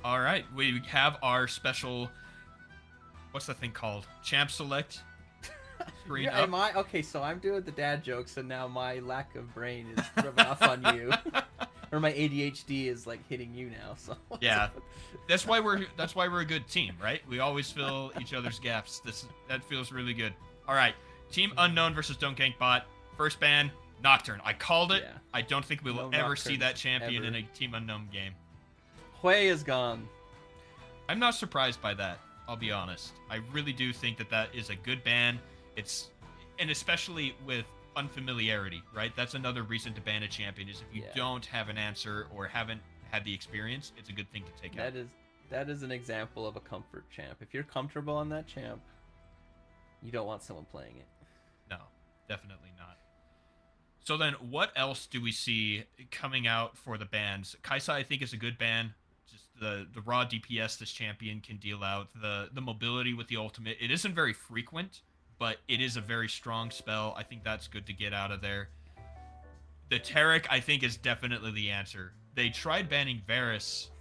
All right, we have our special. What's the thing called? Champ Select screen up. Am I okay? So I'm doing the dad jokes, and now my lack of brain is rubbing off on you, or my ADHD is like hitting you now. So Yeah, that's why we're a good team, right? We always fill each other's gaps. That feels really good. All right, Team Unknown versus Don't Gank Bot. First ban, Nocturne. I called it. yeah, I don't think we will no ever see nocturnes that champion ever. in a Team Unknown game. Hui is gone. I'm not surprised by that. I'll be honest. I really do think that that is a good ban. It's and especially with unfamiliarity, right? That's another reason to ban a champion is if you Yeah, don't have an answer or haven't had the experience, it's a good thing to take out. that is an example of a comfort champ. If you're comfortable on that champ, you don't want someone playing it. No, definitely not. So then, what else do we see coming out for the bans? Kaisa, I think, is a good ban. Just the raw DPS this champion can deal out. The mobility with the ultimate. It isn't very frequent, but it is a very strong spell. I think that's good to get out of there. The Taric, I think, is definitely the answer. They tried banning Varus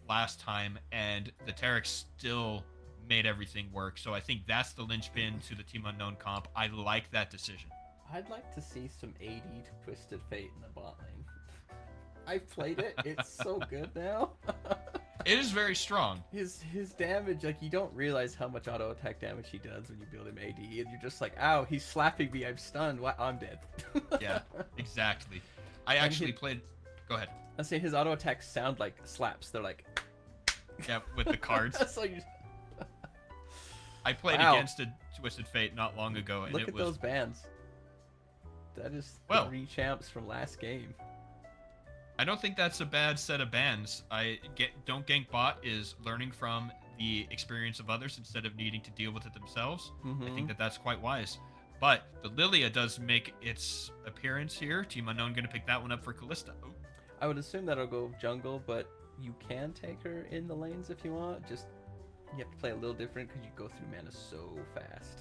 last time, and the Taric still made everything work. So I think that's the linchpin to the Team Unknown comp. I like that decision. I'd like to see some AD to Twisted Fate in the bot lane. I've played it. It's so good now. It is very strong. His damage, like you don't realize how much auto attack damage he does when you build him AD, and you're just like, ow, he's slapping me, I'm stunned. What? I'm dead. Yeah, exactly. I And actually played. Go ahead. I say his auto attacks sound like slaps. They're like, Yeah, with the cards. so you I played Wow. against a Twisted Fate not long ago, and look it at was those bans. That is well. 3 champs from last game. I don't think that's a bad set of bans. Don't Gank Bot is learning from the experience of others instead of needing to deal with it themselves. I think that that's quite wise. But the Lilia does make its appearance here. Team Unknown going to pick that one up for Callista. Oh, I would assume that'll go jungle, but you can take her in the lanes if you want. Just you have to play a little different because you go through mana so fast.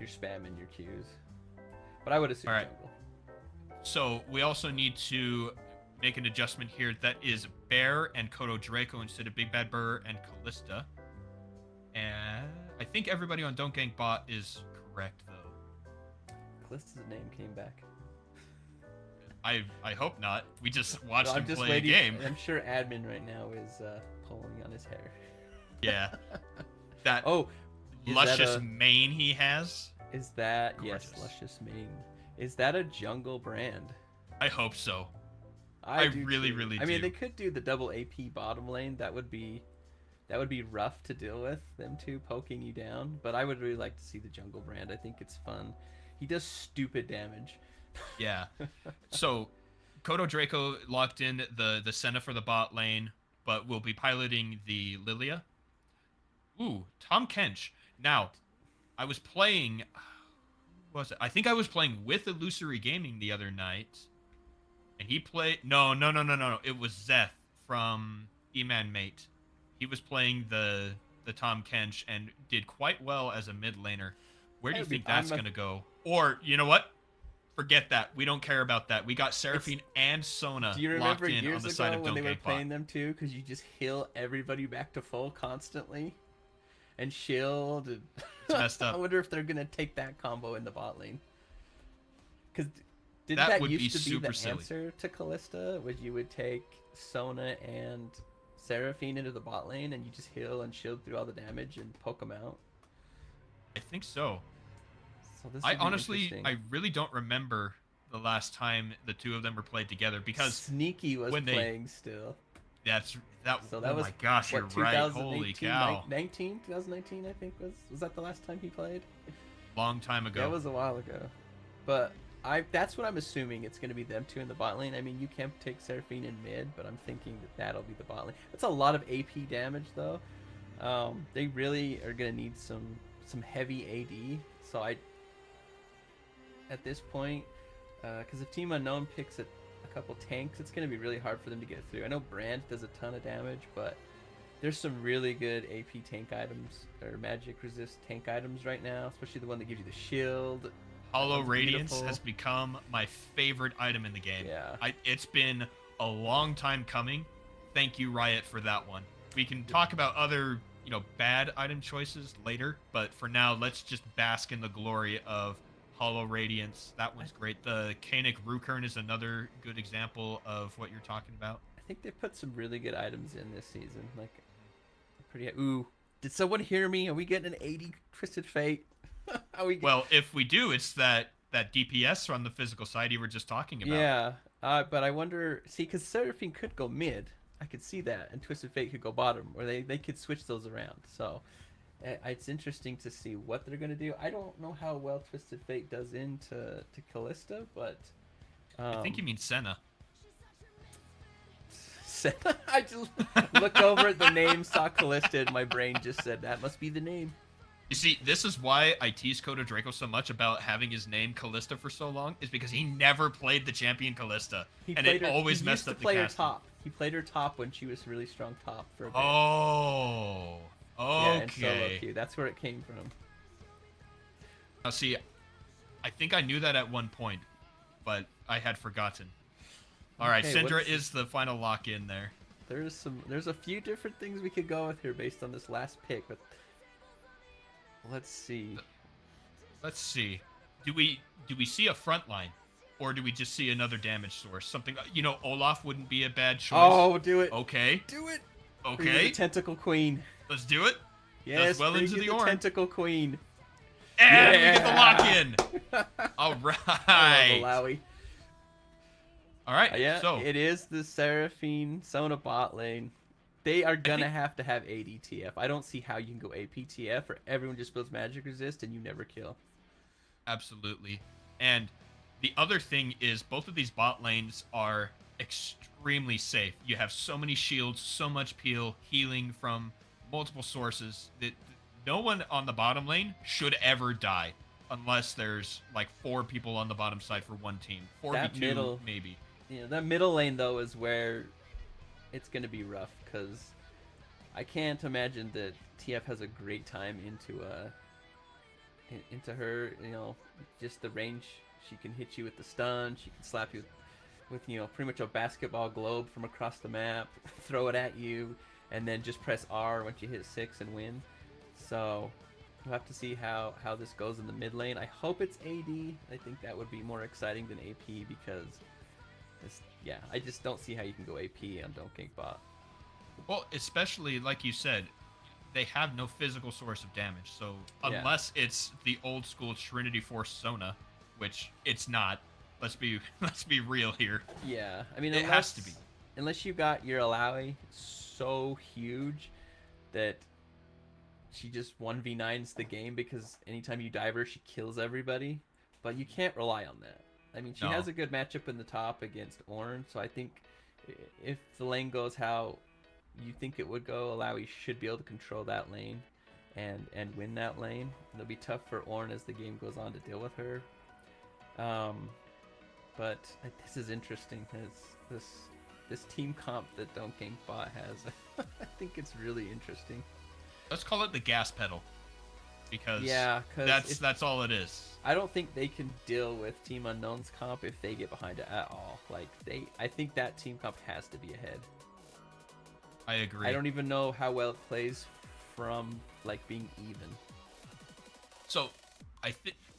You're spamming your Qs. But I would assume all right. jungle. So we also need to make an adjustment here. That is Bear and Kodo Draco instead of Big Bad Burr and Callista. And I think everybody on Don't Gank Bot is correct, though. Callista's name came back. I hope not. We just watched No, I'm him just play waiting. a game. I'm sure admin right now is pulling on his hair. Yeah. That Oh, is that luscious a- mane he has. Is that yes, Gorgeous. luscious mane? Is that a jungle brand? I hope so. I do really, too. really I mean, do. they could do the double AP bottom lane. That would be rough to deal with, them two poking you down. But I would really like to see the jungle brand. I think it's fun. He does stupid damage. Yeah. So, Kodo Draco locked in the Senna for the bot lane, but will be piloting the Lilia. Ooh, Tom Kench. Now, I was playing. What was it? I think I was playing with Illusory Gaming the other night, and he played. No. It was Zeth from Eman Mate. He was playing the Tom Kench and did quite well as a mid laner. Where do you think that's gonna go? Or you know what? Forget that. We don't care about that. We got Seraphine and Sona Do you locked remember in on years the side ago of when Don't they were Gank playing Bot. them too? Because you just heal everybody back to full constantly, and shield. And It's messed up. I wonder if they're gonna take that combo in the bot lane. Because didn't That that would be used to be super the silly. answer to Callista? Would you would take Sona and Seraphine into the bot lane, and you just heal and shield through all the damage and poke them out? I think so. So this I would be honestly, interesting. I really don't remember the last time the two of them were played together because Sneaky was when they- playing still. that. So that oh was my gosh, you're what, right. Holy 2018, cow! 2019, I think was that the last time he played? Long time ago. That was a while ago. But that's what I'm assuming it's going to be them two in the bot lane. I mean, you can take Seraphine in mid, but I'm thinking that'll be the bot lane. That's a lot of AP damage though. They really are going to need some heavy AD. So at this point, because if Team Unknown picks a couple tanks, it's going to be really hard for them to get through. I know Brand does a ton of damage, but there's some really good AP tank items or magic resist tank items right now, especially the one that gives you the shield. Hollow That's Radiance beautiful. has become my favorite item in the game. Yeah. It's been a long time coming. Thank you, Riot, for that one. We can talk about other, bad item choices later, but for now, let's just bask in the glory of Hollow Radiance. That one's great. The Kanik Rukern is another good example of what you're talking about. I think they put some really good items in this season. Like, pretty. Ooh, did someone hear me? Are we getting an 80 Twisted Fate? Are we? Well, if we do, it's that DPS on the physical side you were just talking about. Yeah. But I wonder. See, because Seraphine could go mid. I could see that, and Twisted Fate could go bottom, or they could switch those around. So it's interesting to see what they're gonna do. I don't know how well Twisted Fate does into Callista, but I think you mean Senna. I just looked over at the name, saw Callista, and my brain just said that must be the name. You see, this is why I tease Kodo Draco so much about having his name Callista for so long, is because he never played the champion Callista, and it always messed up the casting. He used to play her top. He played her top when she was really strong top for a bit. Oh, okay. Yeah, in solo queue. That's where it came from. Now, see, I think I knew that at one point, but I had forgotten. All right, Syndra is the final lock-in there. There's a few different things we could go with here based on this last pick, but let's see. Let's see. Do we see a front line, or do we just see another damage source? Something, Olaf wouldn't be a bad choice. Oh, do it. Okay. Do it. Okay. The Tentacle Queen. Let's do it. Yes, well into the Ornn. Tentacle Queen. And we get the lock-in. All right. I love Illaoi. All right. Yeah, so it is the Seraphine Sona bot lane. They are gonna have to have ADTF. I don't see how you can go APTF, or everyone just builds magic resist and you never kill. Absolutely. And the other thing is both of these bot lanes are extremely safe. You have so many shields, so much peel, healing from multiple sources that no one on the bottom lane should ever die unless there's like 4 people on the bottom side for one team. 4v2 maybe. That middle lane though is where it's going to be rough, because I can't imagine that TF has a great time into her, just the range. She can hit you with the stun, she can slap you with pretty much a basketball globe from across the map, throw it at you, and then just press R once you hit 6 and win. So we'll have to see how this goes in the mid lane. I hope it's AD. I think that would be more exciting than AP, because I just don't see how you can go AP on Don't Gank Bot. Well, especially like you said, they have no physical source of damage. So unless it's the old school Trinity Force Sona, which it's not. Let's be real here. Yeah, I mean, it has to be. Unless you got your Illaoi so huge that she just 1v9s the game, because anytime you dive her, she kills everybody. But you can't rely on that. I mean, she has a good matchup in the top against Ornn, so I think if the lane goes how you think it would go, Illaoi should be able to control that lane and win that lane. It'll be tough for Ornn as the game goes on to deal with her. But this is interesting. This team comp that Don't Gank Bot has, I think it's really interesting. Let's call it the gas pedal, because that's all it is. I don't think they can deal with Team Unknown's comp if they get behind it at all. I think that team comp has to be ahead. I agree. I don't even know how well it plays from being even. So,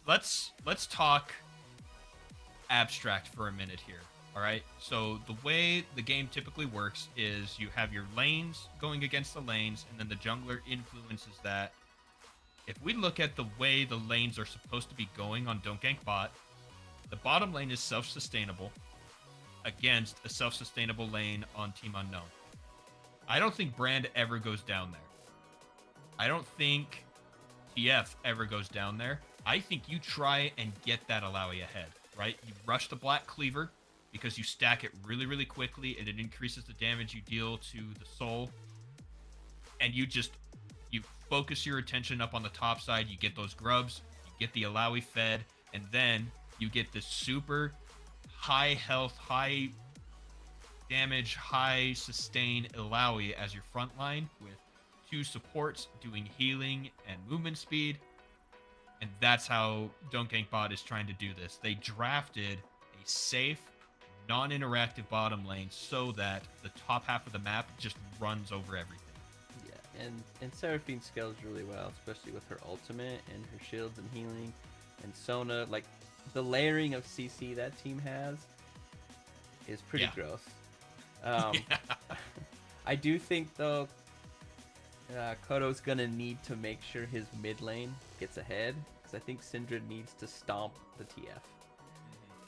let's talk abstract for a minute here. All right. So the way the game typically works is you have your lanes going against the lanes, and then the jungler influences that. If we look at the way the lanes are supposed to be going on Don't Gank Bot, the bottom lane is self-sustainable against a self-sustainable lane on Team Unknown. I don't think Brand ever goes down there. I don't think TF ever goes down there. I think you try and get that Illaoi ahead, right? You rush the Black Cleaver because you stack it really, really quickly, and it increases the damage you deal to the soul. And you focus your attention up on the top side. You get those grubs, you get the Illaoi fed, and then you get this super high health, high damage, high sustain Illaoi as your front line with 2 supports doing healing and movement speed. And that's how Don't Gank Bot is trying to do this. They drafted a safe, non-interactive bottom lane so that the top half of the map just runs over everything. and Seraphine scales really well, especially with her ultimate and her shields and healing, and Sona. Like the layering of CC that team has is pretty Yeah. gross. Um, Yeah. I do think though, Kodo's gonna need to make sure his mid lane gets ahead, because I think Syndra needs to stomp the TF.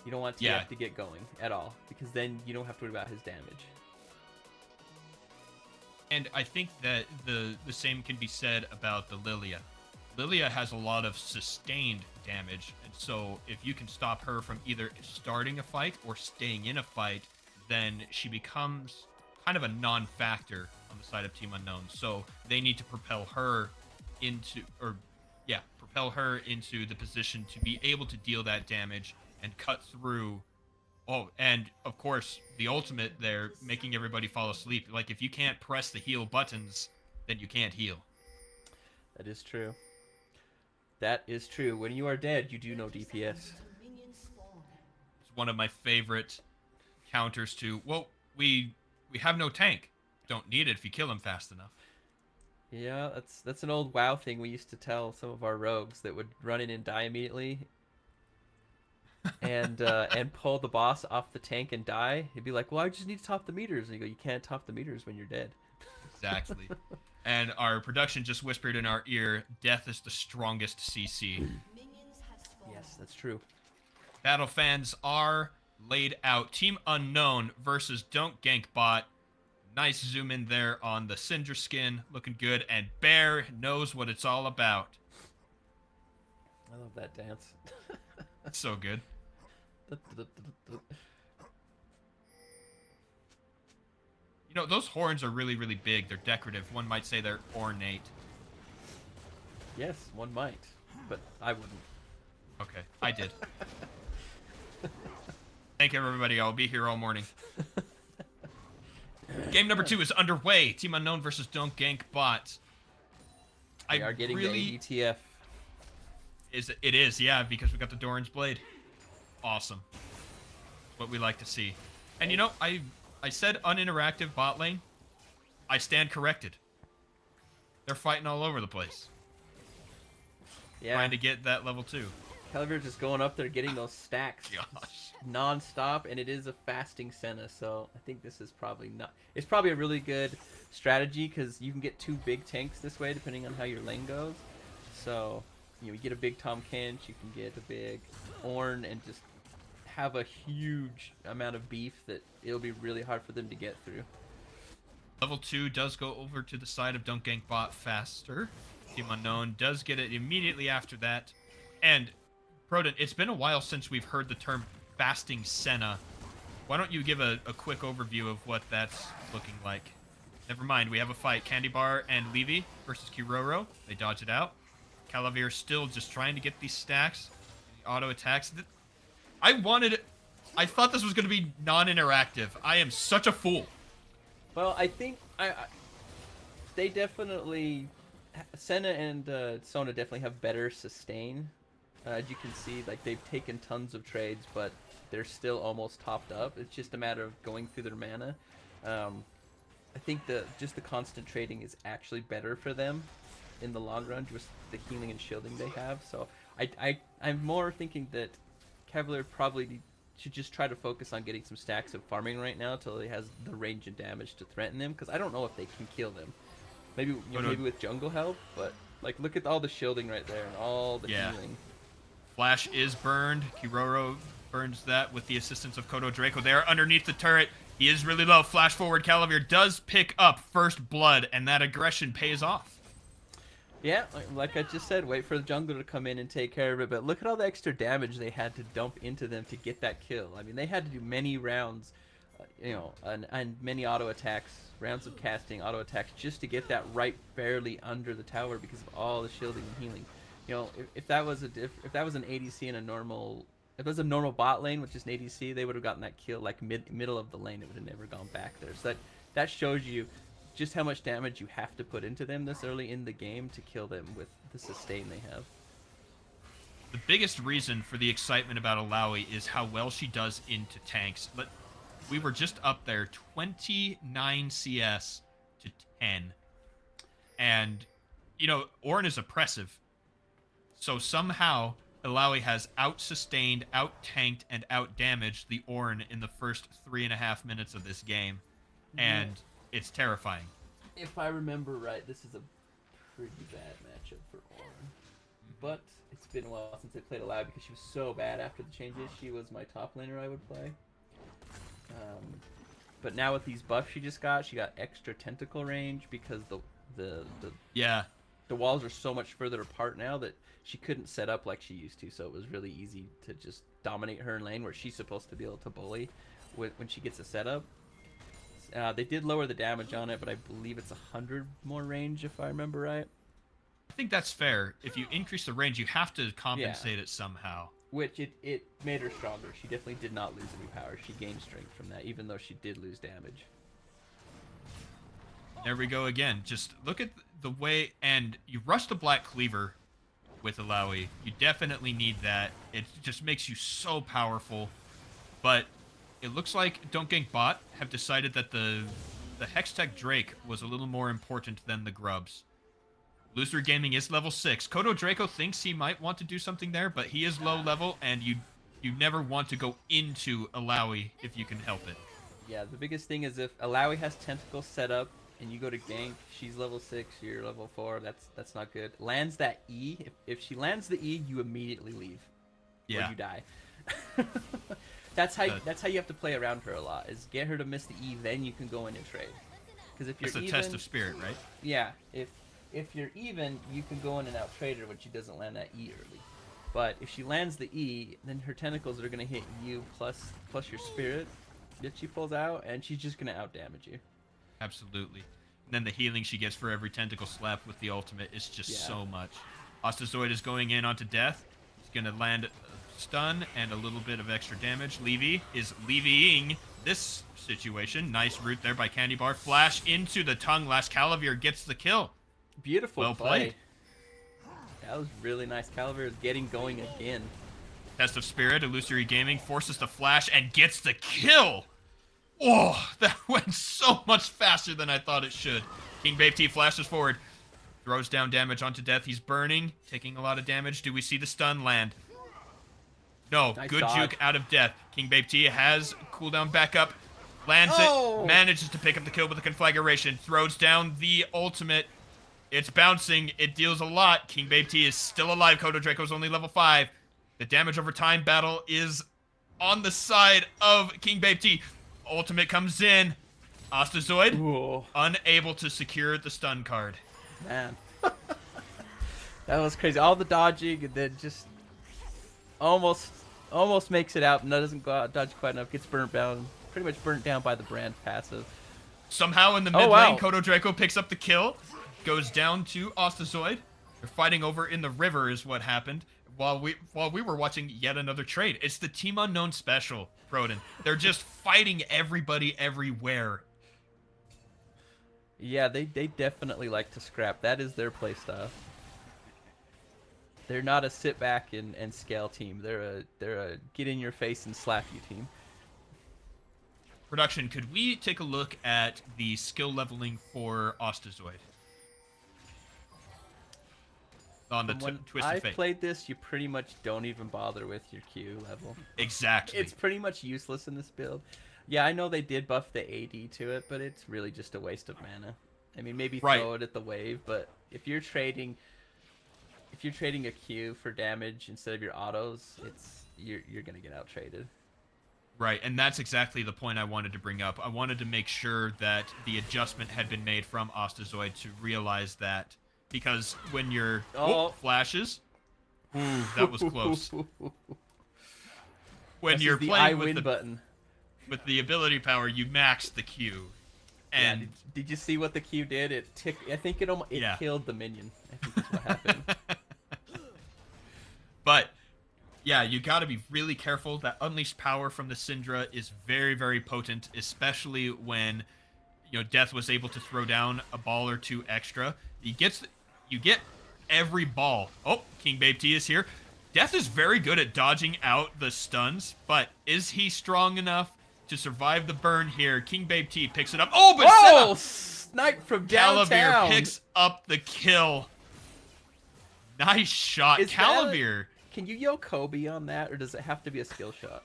You don't want TF Yeah. to get going at all, because then you don't have to worry about his damage. And I think that the same can be said about the Lilia. Lilia has a lot of sustained damage, and so if you can stop her from either starting a fight or staying in a fight, then she becomes kind of a non-factor on the side of Team Unknown. So they need to propel her into, propel her into the position to be able to deal that damage and cut through. Oh, and of course, the ultimate there, making everybody fall asleep. Like, if you can't press the heal buttons, then you can't heal. That is true. That is true. When you are dead, you do no DPS. It's one of my favorite counters to, well, we have no tank. Don't need it if you kill him fast enough. Yeah, that's an old WoW thing we used to tell some of our rogues that would run in and die immediately, and pull the boss off the tank and die. He'd be like, "Well, I just need to top the meters." And you go, "You can't top the meters when you're dead." Exactly. And our production just whispered in our ear, death is the strongest CC. Yes, that's true. Battle fans are laid out. Team Unknown versus Don't Gank Bot. Nice zoom in there on the Syndra skin. Looking good. And Bear knows what it's all about. I love that dance. So good. You know, those horns are really, really big. They're decorative. One might say they're ornate. Yes, one might, but I wouldn't. Okay, I did. Thank you, everybody. I'll be here all morning. Game number 2 is underway. Team Unknown versus Don't Gank Bot. We are getting the ADTF. It is, yeah, because we got the Doran's Blade. Awesome. What we like to see. And you know, I said uninteractive bot lane. I stand corrected. They're fighting all over the place. Yeah. Trying to get that level 2. Caliber just going up there getting those stacks Gosh. non-stop, and it is a fasting Senna, so I think this is probably not... It's probably a really good strategy, because you can get 2 big tanks this way, depending on how your lane goes. So, you get a big Tahm Kench, you can get a big Ornn, and just have a huge amount of beef that it'll be really hard for them to get through. Level 2 does go over to the side of Don't Gank Bot faster. Team Unknown does get it immediately after that. And, Proden, it's been a while since we've heard the term fasting Senna. Why don't you give a quick overview of what that's looking like? Never mind, we have a fight. Candy Bar and Levy versus Kiroro. They dodge it out. Calavir still just trying to get these stacks. The auto attacks. I thought this was going to be non-interactive. I am such a fool. Well, I think they definitely... Senna and Sona definitely have better sustain. As you can see, like, they've taken tons of trades, but they're still almost topped up. It's just a matter of going through their mana. I think just the constant trading is actually better for them in the long run, just the healing and shielding they have. So I'm more thinking that Cavalier probably should just try to focus on getting some stacks of farming right now until he has the range and damage to threaten them, because I don't know if they can kill them. Maybe maybe with jungle help, but like, look at all the shielding right there and all the healing. Flash is burned. Kiroro burns that with the assistance of Kodo Draco there underneath the turret. He is really low. Flash forward. Calavir does pick up first blood, and that aggression pays off. Yeah, like I just said, wait for the jungler to come in and take care of it. But look at all the extra damage they had to dump into them to get that kill. I mean, they had to do many rounds, and many auto attacks, rounds of casting, auto attacks, just to get that right barely under the tower because of all the shielding and healing. If that was an ADC in a normal, if it was a normal bot lane with just an ADC, they would have gotten that kill like middle of the lane. It would have never gone back there. So that shows you just how much damage you have to put into them this early in the game to kill them with the sustain they have. The biggest reason for the excitement about Alawi is how well she does into tanks. We were just up there, 29 CS to 10. And, Ornn is oppressive. So somehow, Illaoi has out-sustained, out-tanked, and out-damaged the Ornn in the first 3.5 minutes of this game. And it's terrifying. If I remember right, this is a pretty bad matchup for Ornn. But it's been a while since I played Illaoi because she was so bad after the changes. She was my top laner I would play. But now with these buffs she got extra tentacle range because the walls are so much further apart now that she couldn't set up like she used to, so it was really easy to just dominate her in lane where she's supposed to be able to bully when she gets a setup. They did lower the damage on it, but I believe it's 100 more range if I remember right. I think that's fair. If you increase the range, you have to compensate it somehow. Which it made her stronger. She definitely did not lose any power. She gained strength from that, even though she did lose damage. There we go again. Just look at the way, and you rush the Black Cleaver with Illaoi. You definitely need that. It just makes you so powerful. But it looks like Don't Gank Bot have decided that the Hextech Drake was a little more important than the Grubs. Illusory Gaming is level 6. Kodo Draco thinks he might want to do something there, but he is low level, and you never want to go into Illaoi if you can help it. Yeah, the biggest thing is if Illaoi has tentacles set up and you go to gank, she's level 6, you're level 4, that's not good. Lands that E. If she lands the E, you immediately leave. Yeah. Or you die. That's how you have to play around her a lot, is get her to miss the E, then you can go in and trade. Because if you're That's a test of spirit, right? Yeah, if you're even, you can go in and out trade her when she doesn't land that E early. But if she lands the E, then her tentacles are going to hit you plus your spirit that she pulls out, and she's just going to out damage you. Absolutely. And then the healing she gets for every tentacle slap with the ultimate is just so much. Ostazoid is going in onto death. He's going to land a stun and a little bit of extra damage. Levy is levying this situation. Nice root there by Candy Bar. Flash into the tongue. Last Calavir gets the kill. Beautiful well play. Played. That was really nice. Calavir is getting going again. Test of Spirit, Illusory Gaming forces the flash and gets the kill. Oh, that went so much faster than I thought it should. King Babe T flashes forward, throws down damage onto death. He's burning, taking a lot of damage. Do we see the stun land? No, nice good dodge. juke out of death. King Babe T has cooldown back up, lands it, manages to pick up the kill with the conflagration, throws down the ultimate. It's bouncing. It deals a lot. King Babe T is still alive. Kodo Draco's only level 5. The damage over time battle is on the side of King Babe T. Ultimate comes in. Ostazoid, unable to secure the stun card. Man. That was crazy. All the dodging and then just almost makes it out, and doesn't go out, dodge quite enough. Gets burnt down. Pretty much burnt down by the brand passive. Somehow in the mid lane, Kodo Draco picks up the kill. Goes down to Ostazoid. They're fighting over in the river is what happened. While we were watching yet another trade. It's the Team Unknown special, Proden. They're just fighting everybody everywhere. Yeah, they definitely like to scrap. That is their playstyle. They're not a sit back and scale team. They're a get in your face and slap you team. Production, could we take a look at the skill leveling for Ostazoid? On the Twisted Fate. I played this, you pretty much don't even bother with your Q level. Exactly. It's pretty much useless in this build. Yeah, I know they did buff the AD to it, but it's really just a waste of mana. I mean, maybe throw it at the wave, but if you're trading a Q for damage instead of your autos, you're gonna get out traded. Right, and that's exactly the point I wanted to bring up. I wanted to make sure that the adjustment had been made from Ostazoid to realize that. Because when you're flashes, ooh, that was close. When you're playing with with the ability power, you max the Q. And yeah, did you see what the Q did? I think it killed the minion. I think that's what happened. But yeah, you got to be really careful. That unleashed power from the Syndra is very, very potent, especially when Death was able to throw down a ball or two extra. You get every ball. Oh, King Babe T is here. Death is very good at dodging out the stuns, but is he strong enough to survive the burn here? King Babe T picks it up. Oh, but snipe from Calavir downtown. picks up the kill. Nice shot, Is that Calavir. Can you yell Kobe on that, or does it have to be a skill shot?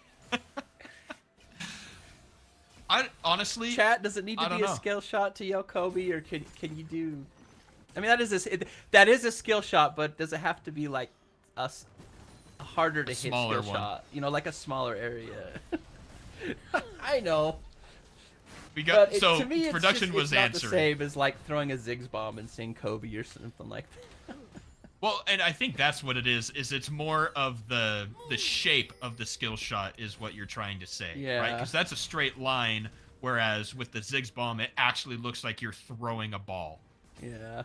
I honestly, Chat, does it need I to don't be a know. skill shot to yell Kobe, or can you do? I mean, that is a skill shot, but does it have to be like a harder to hit smaller skill one. shot? You know, like a smaller area. I know. We got But so to me, it's production just, was it's not answering. the same as like throwing a Ziggs bomb and saying Kobe or something like that. Well, and I think that's what it is it's more of the shape of the skill shot is what you're trying to say, right? Yeah. Because that's a straight line, whereas with the Ziggs bomb, it actually looks like you're throwing a ball. Yeah.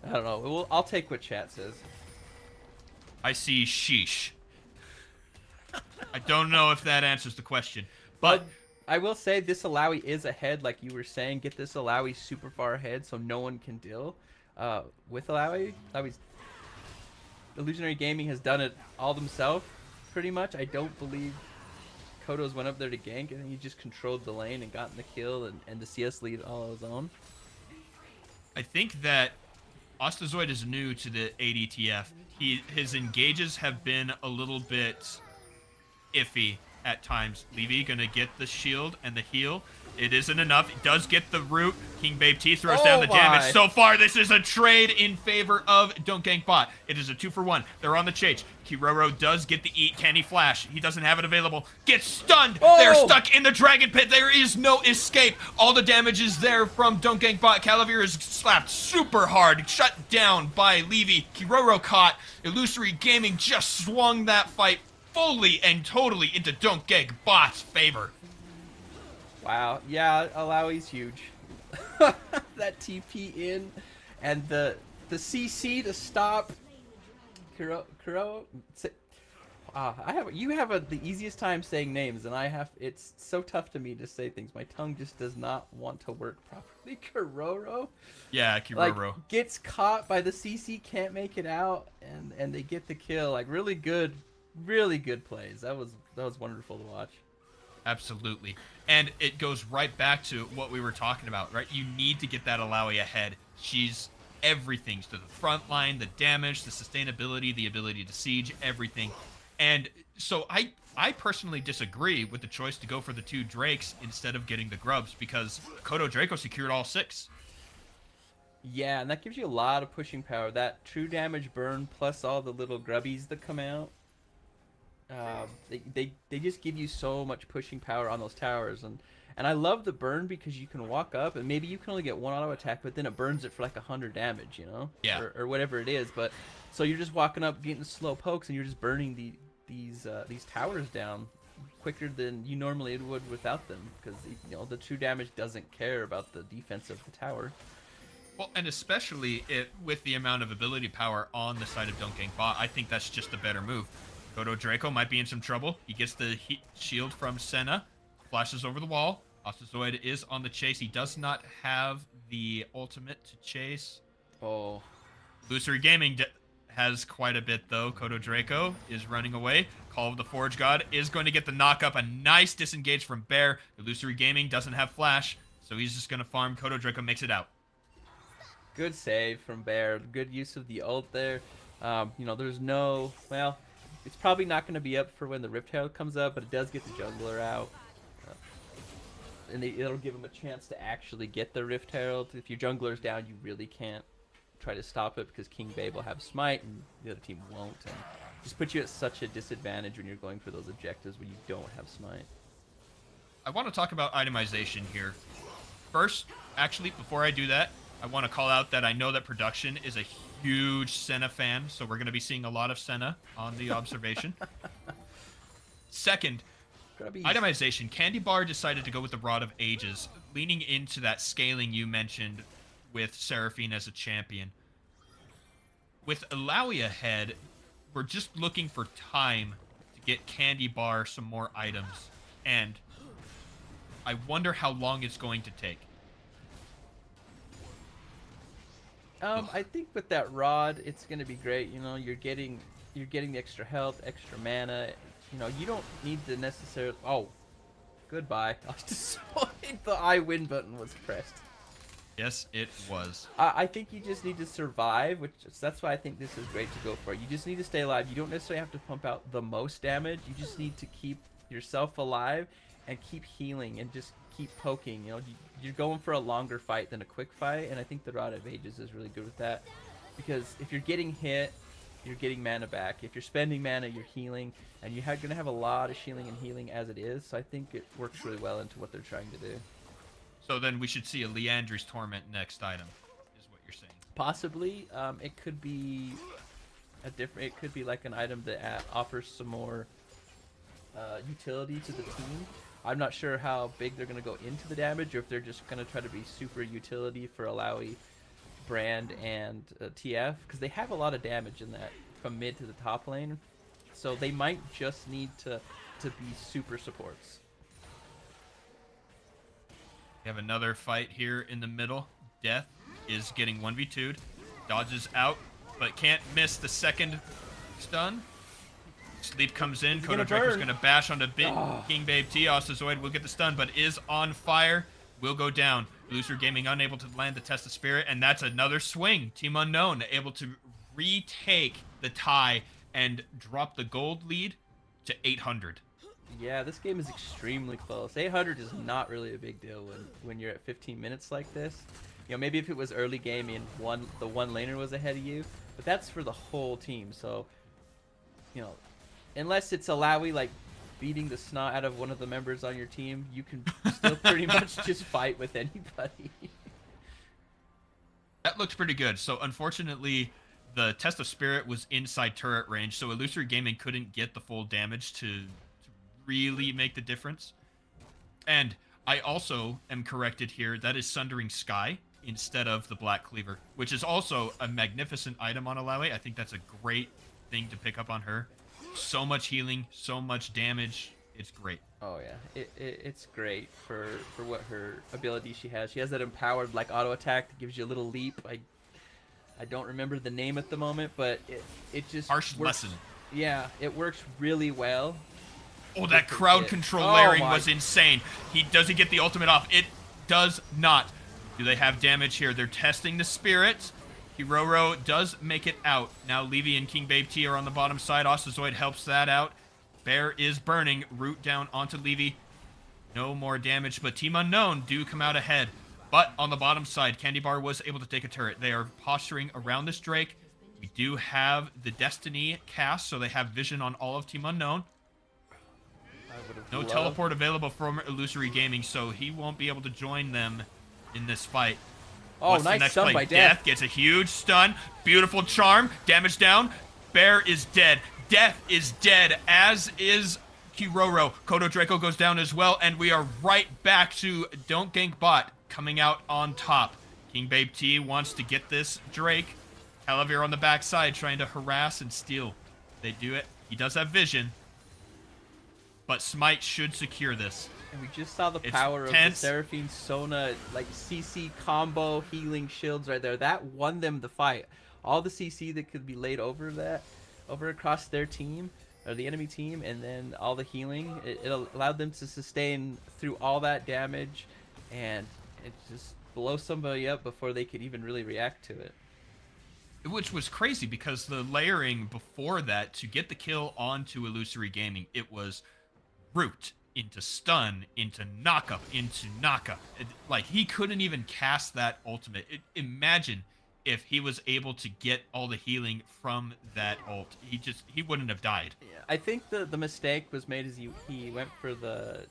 I don't know. I'll take what chat says. I see sheesh. I don't know if that answers the question, but I will say this Alawi is ahead, like you were saying. Get this Alawi super far ahead so no one can deal. With Alawi, Illusionary Gaming has done it all themselves, pretty much. I don't believe Kodos went up there to gank, and he just controlled the lane and gotten the kill and the CS lead all on his own. I think that Ostazoid is new to the ADTF. His engages have been a little bit iffy at times. Levy gonna get the shield and the heal. It isn't enough. It does get the root. King Babe T throws down the damage. So far, this is a trade in favor of Don't Gank Bot. It is a 2-for-1. They're on the chase. Kiroro does get the eat. Can he flash? He doesn't have it available. Gets stunned. They're stuck in the Dragon Pit. There is no escape. All the damage is there from Don't Gank Bot. Calavir is slapped super hard. Shut down by Levy. Kiroro caught. Illusory Gaming just swung that fight fully and totally into Don't Gank Bot's favor. Wow, yeah, Alawi's huge. That TP in, and the CC to stop Kuro. You have the easiest time saying names, and it's so tough to me to say things. My tongue just does not want to work properly. Kuroro. Yeah, Kiroro. Like, gets caught by the CC, can't make it out, and they get the kill. Like, really good plays. That was wonderful to watch. Absolutely. And it goes right back to what we were talking about, right? You need to get that Alawi ahead. She's everything to the front line, the damage, the sustainability, the ability to siege, everything. And so I personally disagree with the choice to go for the 2 Drakes instead of getting the Grubs, because Kodo Draco secured all 6. Yeah, and that gives you a lot of pushing power. That true damage burn plus all the little grubbies that come out. They just give you so much pushing power on those towers, and I love the burn because you can walk up and maybe you can only get 1 auto attack, but then it burns it for like 100 damage, you know? Yeah. Or whatever it is. But so you're just walking up, getting slow pokes, and you're just burning these towers down quicker than you normally would without them, because the true damage doesn't care about the defense of the tower. Well, and especially with the amount of ability power on the side of Don't Gank Bot, I think that's just a better move. Kodo Draco might be in some trouble. He gets the shield from Senna, flashes over the wall. Ostazoid is on the chase. He does not have the ultimate to chase. Oh. Illusory Gaming has quite a bit, though. Kodo Draco is running away. Call of the Forge God is going to get the knock up. A nice disengage from Bear. Illusory Gaming doesn't have flash, so he's just going to farm. Kodo Draco makes it out. Good save from Bear. Good use of the ult there. There's no... Well... It's probably not going to be up for when the Rift Herald comes up, but it does get the jungler out. And it'll give him a chance to actually get the Rift Herald. If your jungler's down, you really can't try to stop it because King Babe will have Smite and the other team won't. And just puts you at such a disadvantage when you're going for those objectives when you don't have Smite. I want to talk about itemization here. First, actually, before I do that, I want to call out that I know that production is a huge Senna fan, so we're going to be seeing a lot of Senna on the observation. Second, itemization. Candy Bar decided to go with the Rod of Ages, leaning into that scaling you mentioned with Seraphine as a champion. With Alawi ahead, we're just looking for time to get Candy Bar some more items, and I wonder how long it's going to take. I think with that rod, it's gonna be great. You're getting the extra health, extra mana. You don't need to necessarily. Oh, Goodbye. The I win button was pressed. Yes, it was. I think you just need to survive, that's why I think this is great to go for. You just need to stay alive. You don't necessarily have to pump out the most damage. You just need to keep yourself alive and keep healing and just keep poking. You know, you're going for a longer fight than a quick fight, and I think the Rod of Ages is really good with that. Because if you're getting hit, you're getting mana back. If you're spending mana, you're healing, and you're going to have a lot of shielding and healing as it is. So I think it works really well into what they're trying to do. So then we should see a Leandri's Torment next item, is what you're saying. Possibly, it could be it could be like an item that offers some more utility to the team. I'm not sure how big they're going to go into the damage, or if they're just going to try to be super utility for Alawi, Brand, and TF, because they have a lot of damage in that from mid to the top lane. So they might just need to be super supports. We have another fight here in the middle. Death is getting 1v2'd. Dodges out, but can't miss the second stun. Sleep comes in. Kodo Draco's going to bash onto King Babe T. Ostazoid will get the stun, but is on fire. Will go down. Loser Gaming unable to land the Test of Spirit, and that's another swing. Team Unknown able to retake the tie and drop the gold lead to 800. Yeah, this game is extremely close. 800 is not really a big deal when you're at 15 minutes like this. You know, maybe if it was early game and the one laner was ahead of you, but that's for the whole team. So, you know, unless it's Alawi like beating the snot out of one of the members on your team, you can still pretty much just fight with anybody. That looked pretty good. So unfortunately, the Test of Spirit was inside turret range, so Illusory Gaming couldn't get the full damage to really make the difference. And I also am corrected here. That is Sundering Sky instead of the Black Cleaver, which is also a magnificent item on Alawi. I think that's a great thing to pick up on her. So much healing, so much damage. It's great. Oh yeah, it's great for what her ability she has. She has that empowered like auto attack that gives you a little leap. I don't remember the name at the moment, but it just Harsh works. Lesson. Yeah, it works really well. Oh, that crowd control layering was insane. Does he get the ultimate off? It does not. Do they have damage here? They're testing the spirits. Kiroro does make it out. Now Levy and King Babe T are on the bottom side. Ostazoid helps that out. Bear is burning. Root down onto Levy. No more damage, but Team Unknown do come out ahead. But on the bottom side, Candy Bar was able to take a turret. They are posturing around this Drake. We do have the Destiny cast, so they have vision on all of Team Unknown. No teleport available from Illusory Gaming, so he won't be able to join them in this fight. Oh, What's nice the next stun play? by Death. Gets a huge stun. Beautiful charm. Damage down. Bear is dead. Death is dead, as is Kiroro. Kodo Draco goes down as well, and we are right back to Don't Gank Bot coming out on top. King Babe T wants to get this Drake. Calavir on the backside trying to harass and steal. They do it. He does have vision. But Smite should secure this. And we just saw the power of the Seraphine Sona, like CC combo healing shields right there. That won them the fight. All the CC that could be laid over across their team, or the enemy team, and then all the healing, it allowed them to sustain through all that damage, and it just blow somebody up before they could even really react to it. Which was crazy because the layering before that to get the kill onto Illusory Gaming, it was root into stun into knockup into knockup. Like he couldn't even cast that ultimate. Imagine if he was able to get all the healing from that ult. He wouldn't have died. Yeah, I think the mistake was made as he went for the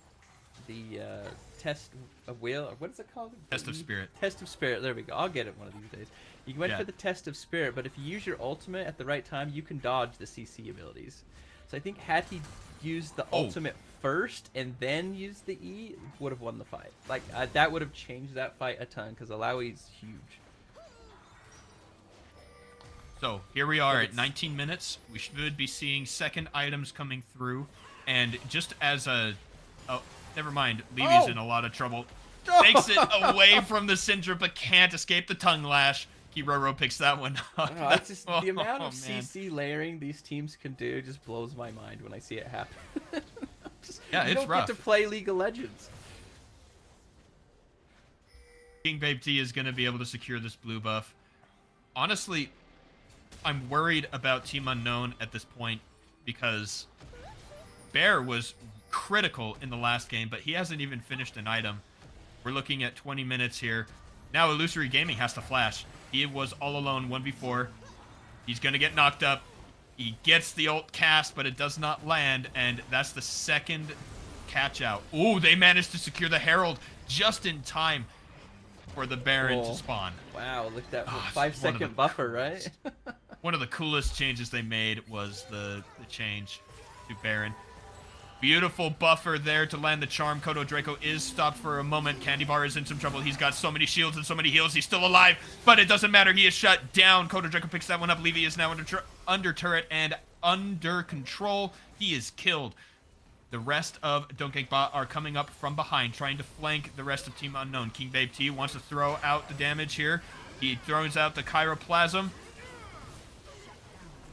test of will, or what is it called? Test of Spirit. Test of Spirit. There we go. I'll get it one of these days. You went for the Test of Spirit, but if you use your ultimate at the right time, you can dodge the CC abilities. So I think had he used the ultimate first and then used the E, would have won the fight. Like that would have changed that fight a ton because Alawi's huge. So here we are at 19 minutes. We should be seeing second items coming through, and just as a never mind, Levy's in a lot of trouble. Takes it away from the Syndra, but can't escape the tongue lash. Kiroro picks that one up. It's just the amount of CC layering these teams can do just blows my mind when I see it happen. Yeah, You it's don't rough. get to play League of Legends. King Babe T is going to be able to secure this blue buff. Honestly, I'm worried about Team Unknown at this point because Bear was critical in the last game, but he hasn't even finished an item. We're looking at 20 minutes here. Now Illusory Gaming has to flash. He was all alone 1v4. He's going to get knocked up. He gets the ult cast, but it does not land, and that's the second catch out. Ooh, they managed to secure the Herald just in time for the Baron to spawn. Wow, look at that 5-second second buffer, right? One of the coolest changes they made was the change to Baron. Beautiful buffer there to land the charm. Kodo Draco is stopped for a moment. Candy Bar is in some trouble. He's got so many shields and so many heals. He's still alive, but it doesn't matter. He is shut down. Kodo Draco picks that one up. Levy is now under turret and under control. He is killed. The rest of Donkey Bot are coming up from behind, trying to flank the rest of Team Unknown. King Babe T wants to throw out the damage here. He throws out the Chiroplasm.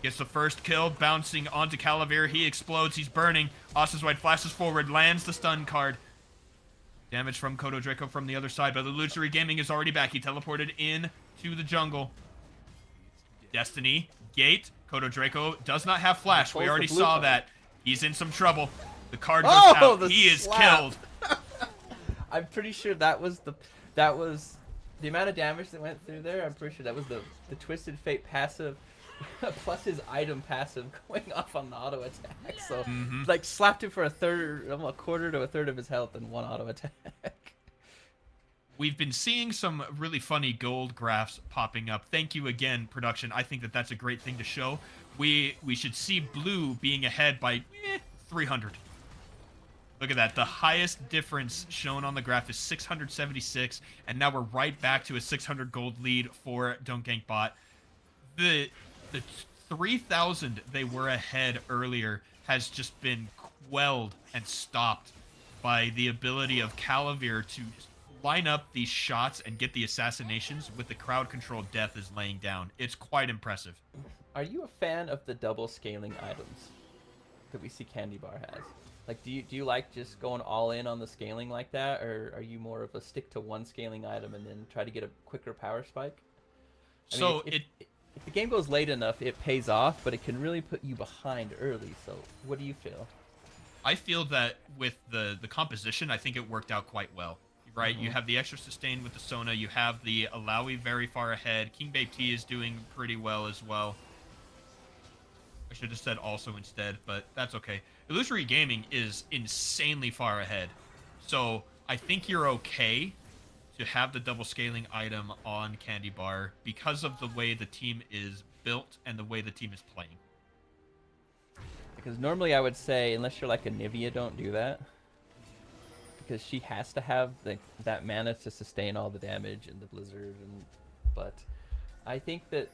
Gets the first kill, bouncing onto Calavir. He explodes. He's burning. Austin's White flashes forward, lands the stun card. Damage from Kodo Draco from the other side, but Illusory Gaming is already back. He teleported in to the jungle. Destiny, Gate. Kodo Draco does not have flash. We already saw that. He's in some trouble. The card goes out. He is killed. I'm pretty sure that was the amount of damage that went through there. I'm pretty sure that was the Twisted Fate passive plus his item passive going off on the auto attack. So like slapped him for a quarter to a third of his health in one auto attack. We've been seeing some really funny gold graphs popping up. Thank you again, production. I think that that's a great thing to show. We should see blue being ahead by 300. Look at that. The highest difference shown on the graph is 676, and now we're right back to a 600 gold lead for Donkey Bot. The 3,000 they were ahead earlier has just been quelled and stopped by the ability of Calavir to line up these shots and get the assassinations with the crowd control Death is laying down. It's quite impressive. Are you a fan of the double scaling items that we see Candy Bar has? Like, do you like just going all in on the scaling like that, or are you more of a stick to one scaling item and then try to get a quicker power spike? I mean, if the game goes late enough, it pays off, but it can really put you behind early. So, what do you feel? I feel that with the composition, I think it worked out quite well. Right, you have the extra sustain with the Sona. You have the Alawi very far ahead. King Babe T is doing pretty well as well. I should have said also instead, but that's okay. Illusory Gaming is insanely far ahead. So I think you're okay to have the double scaling item on Candy Bar because of the way the team is built and the way the team is playing. Because normally I would say, unless you're like a Nivea, don't do that. Because she has to have that mana to sustain all the damage and the blizzard, but I think that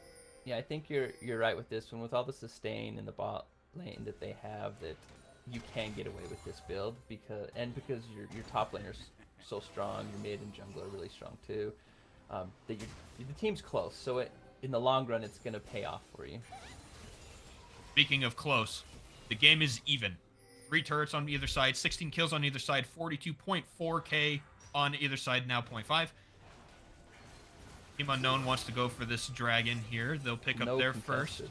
I think you're right with this one. With all the sustain in the bot lane that they have, that you can get away with this build because your top laner's so strong, your mid and jungle are really strong too. That the team's close, so in the long run it's gonna pay off for you. Speaking of close, the game is even. 3 turrets on either side, 16 kills on either side, 42.4k on either side, now 0.5. Team Unknown wants to go for this dragon here. They'll pick up their first.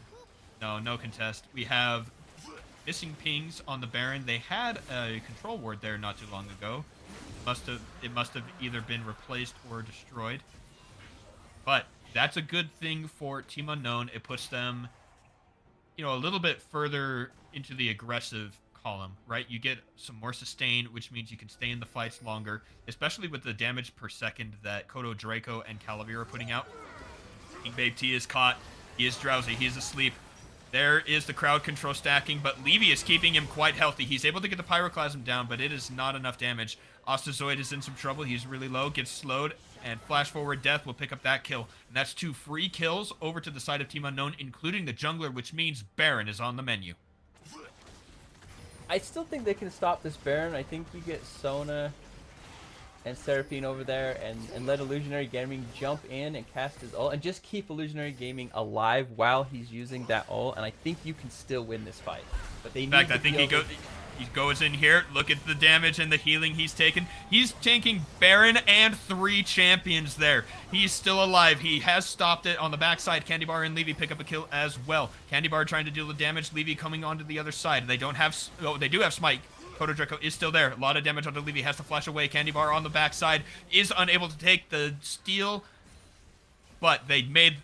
No contest. We have missing pings on the Baron. They had a control ward there not too long ago. It must have either been replaced or destroyed. But that's a good thing for Team Unknown. It puts them, a little bit further into the aggressive column, right? You get some more sustain, which means you can stay in the fights longer, especially with the damage per second that Kodo Draco and Calavir are putting out. King Babe T is caught. He is drowsy. He is asleep. There is the crowd control stacking, but Levy is keeping him quite healthy. He's able to get the Pyroclasm down, but it is not enough damage. Ostazoid is in some trouble. He's really low, gets slowed, and Flash Forward Death will pick up that kill. And that's 2 free kills over to the side of Team Unknown, including the jungler, which means Baron is on the menu. I still think they can stop this Baron. I think you get Sona and Seraphine over there and let Illusionary Gaming jump in and cast his ult and just keep Illusionary Gaming alive while he's using that ult, and I think you can still win this fight. But they need to He goes in here. Look at the damage and the healing he's taken. He's tanking Baron and 3 champions there. He's still alive. He has stopped it on the backside. Candy Bar and Levy pick up a kill as well. Candy Bar trying to deal the damage. Levy coming onto the other side. They don't have... Oh, they do have Smite. Kodo Draco is still there. A lot of damage onto Levy. Has to flash away. Candy Bar on the backside is unable to take the steal. But they made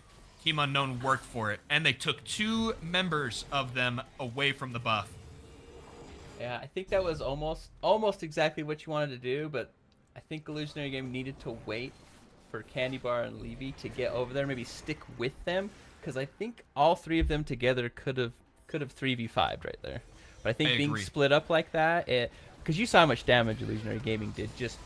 Team Unknown work for it. And they took 2 members of them away from the buff. Yeah, I think that was almost exactly what you wanted to do, but I think Illusionary Game needed to wait for Candy Bar and Levy to get over there, maybe stick with them, because I think all 3 of them together could have 3v5'd right there. But I think being split up like that, because you saw how much damage Illusionary Gaming did just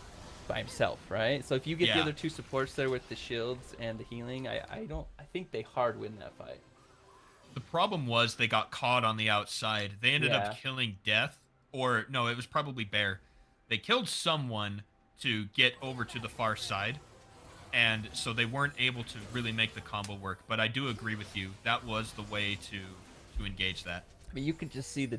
by himself, right? So if you get the other 2 supports there with the shields and the healing, I think they hard win that fight. The problem was they got caught on the outside. They ended up killing Death. Or, no, it was probably Bear. They killed someone to get over to the far side. And so they weren't able to really make the combo work. But I do agree with you. That was the way to engage that. I mean, you can just see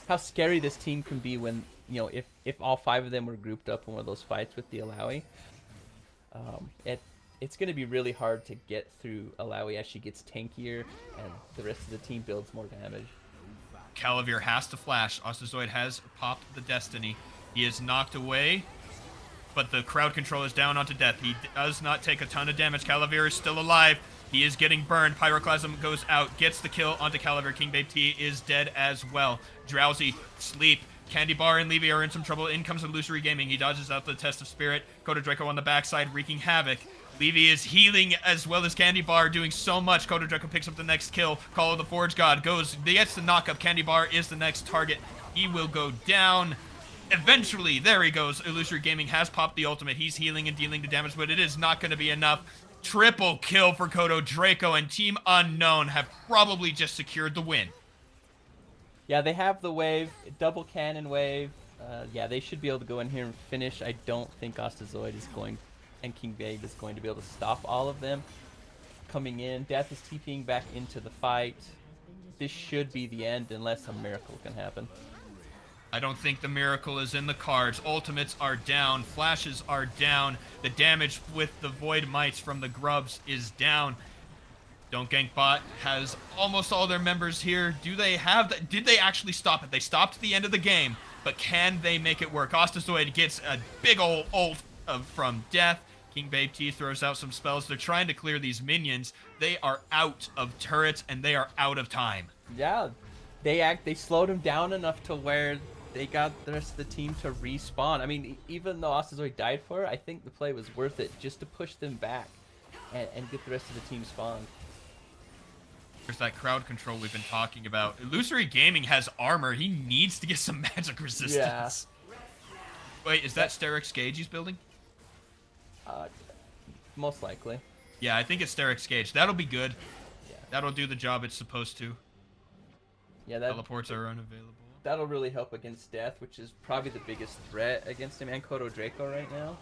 how scary this team can be when, you know, if all 5 of them were grouped up in one of those fights with the Alawi. It's going to be really hard to get through Alawi as she gets tankier and the rest of the team builds more damage. Calavir has to flash. Ostazoid has popped the Destiny. He is knocked away, but the crowd control is down onto Death. He does not take a ton of damage. Calavir is still alive. He is getting burned. Pyroclasm goes out, gets the kill onto Calavir. King Babe T is dead as well. Drowsy, Sleep, Candy Bar and Levy are in some trouble. In comes Illusory Gaming. He dodges out the Test of Spirit. Kodo Draco on the backside, wreaking havoc. Levy is healing as well as Candy Bar, doing so much. Kodo Draco picks up the next kill. Call of the Forge God goes, gets the knockup. Candy Bar is the next target. He will go down. Eventually, there he goes. Illusory Gaming has popped the ultimate. He's healing and dealing the damage, but it is not going to be enough. Triple kill for Kodo Draco, and Team Unknown have probably just secured the win. Yeah, they have the wave, double cannon wave. Yeah, they should be able to go in here and finish. I don't think Ostazoid is going, and King Babe is going to be able to stop all of them coming in. Death is TPing back into the fight. This should be the end unless a miracle can happen. I don't think the miracle is in the cards. Ultimates are down. Flashes are down. The damage with the Void Mites from the Grubs is down. Don't Gank Bot has almost all their members here. Do they have that? Did they actually stop it? They stopped the end of the game, but can they make it work? Ostazoid gets a big ol' ult from Death. King Babe T throws out some spells. They're trying to clear these minions. They are out of turrets, and they are out of time. Yeah, they slowed him down enough to where they got the rest of the team to respawn. I mean, even though Ostazoid died for it, I think the play was worth it just to push them back and get the rest of the team spawned. There's that crowd control we've been talking about. Illusory Gaming has armor. He needs to get some magic resistance. Yeah. Wait, is that Sterix Gage he's building? Most likely. Yeah, I think it's Sterix Gage. That'll be good. Yeah. That'll do the job it's supposed to. Yeah, teleports are unavailable. That'll really help against Death, which is probably the biggest threat against him and Kodo Draco right now.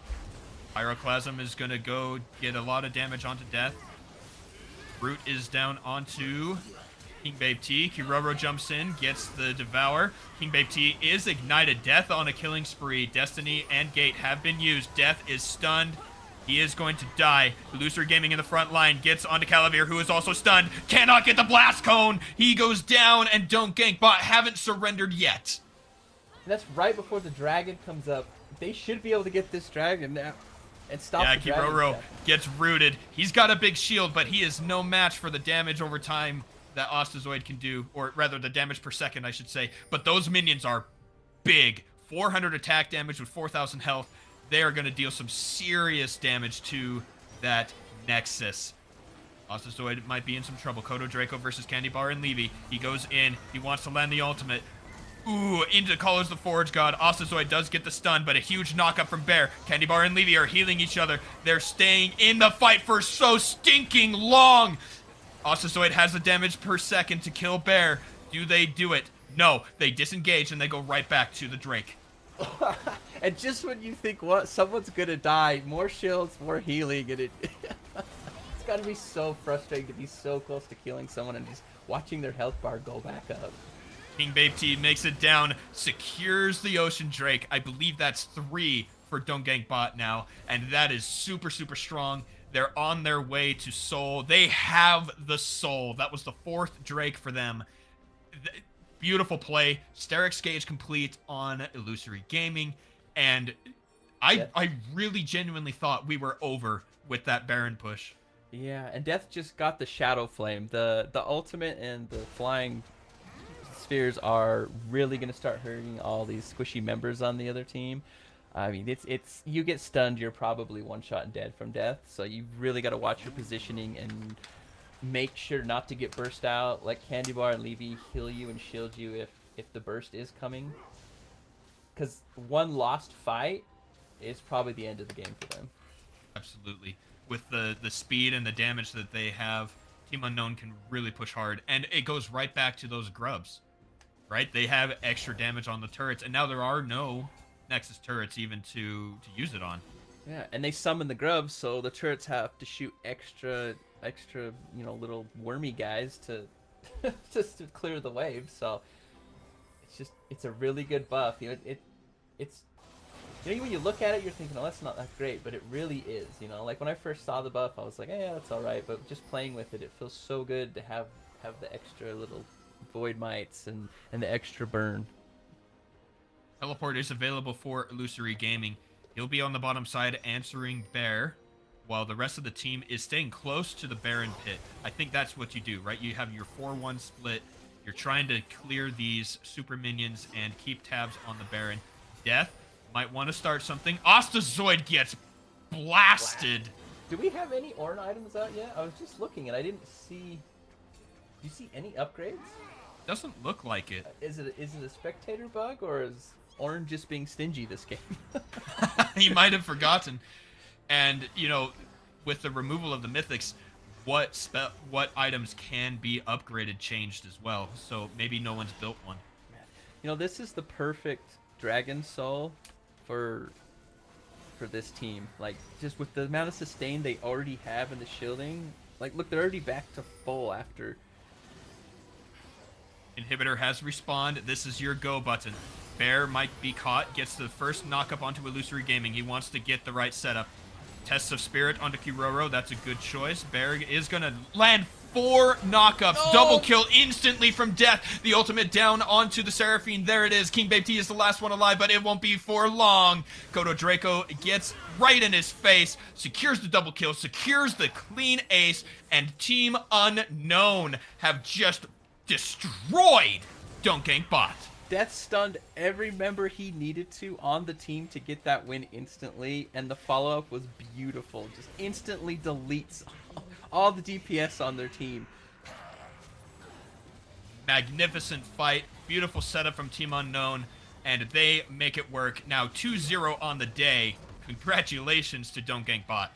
Pyroclasm is going to go get a lot of damage onto Death. Root is down onto King Babe T. Kiroro jumps in, gets the Devour. King Babe T is ignited. Death on a killing spree. Destiny and Gate have been used. Death is stunned. He is going to die. Illusory Gaming in the front line gets onto Calavir, who is also stunned. Cannot get the Blast Cone. He goes down, and Don't Gank Bot haven't surrendered yet. That's right before the dragon comes up. They should be able to get this dragon now. And stop the dragon. Kiroro gets rooted. He's got a big shield, but he is no match for the damage over time that Ostazoid can do, or rather the damage per second, I should say. But those minions are big. 400 attack damage with 4,000 health. They are going to deal some serious damage to that Nexus. Ostazoid might be in some trouble. Kodo Draco versus Candy Bar and Levy. He goes in. He wants to land the ultimate. Ooh, into Callers the Forge God. Ostazoid does get the stun, but a huge knockup from Bear. Candy Bar and Levy are healing each other. They're staying in the fight for so stinking long. Ostazoid has the damage per second to kill Bear. Do they do it? No, they disengage and they go right back to the Drake. And just when you think someone's gonna die, more shields, more healing, and it's gotta be so frustrating to be so close to killing someone and just watching their health bar go back up. King Babe T makes it down, secures the Ocean Drake. I believe that's 3 for Don't Gank Bot now, and that is super, super strong. They're on their way to Soul. They have the Soul. That was the 4th Drake for them. Beautiful play. Sterix Gauge complete on Illusory Gaming, and I really genuinely thought we were over with that Baron push. Yeah, and Death just got the Shadow Flame. The ultimate and the flying spheres are really going to start hurting all these squishy members on the other team. I mean, it's you get stunned, you're probably one shot and dead from Death. So you've really got to watch your positioning and make sure not to get burst out. Let Candy Bar and Levy heal you and shield you if the burst is coming. Because one lost fight is probably the end of the game for them. Absolutely. With the speed and the damage that they have, Team Unknown can really push hard. And it goes right back to those grubs, right? They have extra damage on the turrets, and now there are no Nexus turrets even to use it on. Yeah, and they summon the grubs, so the turrets have to shoot extra, little wormy guys to just to clear the wave. So it's a really good buff. It's when you look at it, you're thinking, oh, that's not that great, but it really is. Like when I first saw the buff, I was like, yeah, that's all right. But just playing with it, it feels so good to have the extra little void mites and the extra burn. Teleport is available for Illusory Gaming. He'll be on the bottom side answering Bear, while the rest of the team is staying close to the Baron pit. I think that's what you do, right? You have your 4-1 split. You're trying to clear these super minions and keep tabs on the Baron. Death might want to start something. Ostazoid gets blasted. Do we have any Ornn items out yet? I was just looking and I didn't see. Do you see any upgrades? Doesn't look like it. Is it a spectator bug, or is Ornn just being stingy this game? He might have forgotten. And, with the removal of the mythics, what items can be upgraded changed as well. So maybe no one's built one. This is the perfect Dragon Soul for this team. Like, just with the amount of sustain they already have in the shielding. Like, look, they're already back to full after. Inhibitor has respawned. This is your go button. Bear might be caught. Gets the first knock-up onto Illusory Gaming. He wants to get the right setup. Tests of Spirit onto Kiroro. That's a good choice. Bear is going to land 4 knockups. Oh! Double kill instantly from Death. The ultimate down onto the Seraphine. There it is. King Babe T is the last one alive, but it won't be for long. Kodo Draco gets right in his face. Secures the double kill. Secures the clean ace. And Team Unknown have just destroyed Don't Gank Bot. Death stunned every member he needed to on the team to get that win instantly, and the follow-up was beautiful. Just instantly deletes all the DPS on their team. Magnificent fight. Beautiful setup from Team Unknown, and they make it work. Now 2-0 on the day. Congratulations to Don't Gank Bot.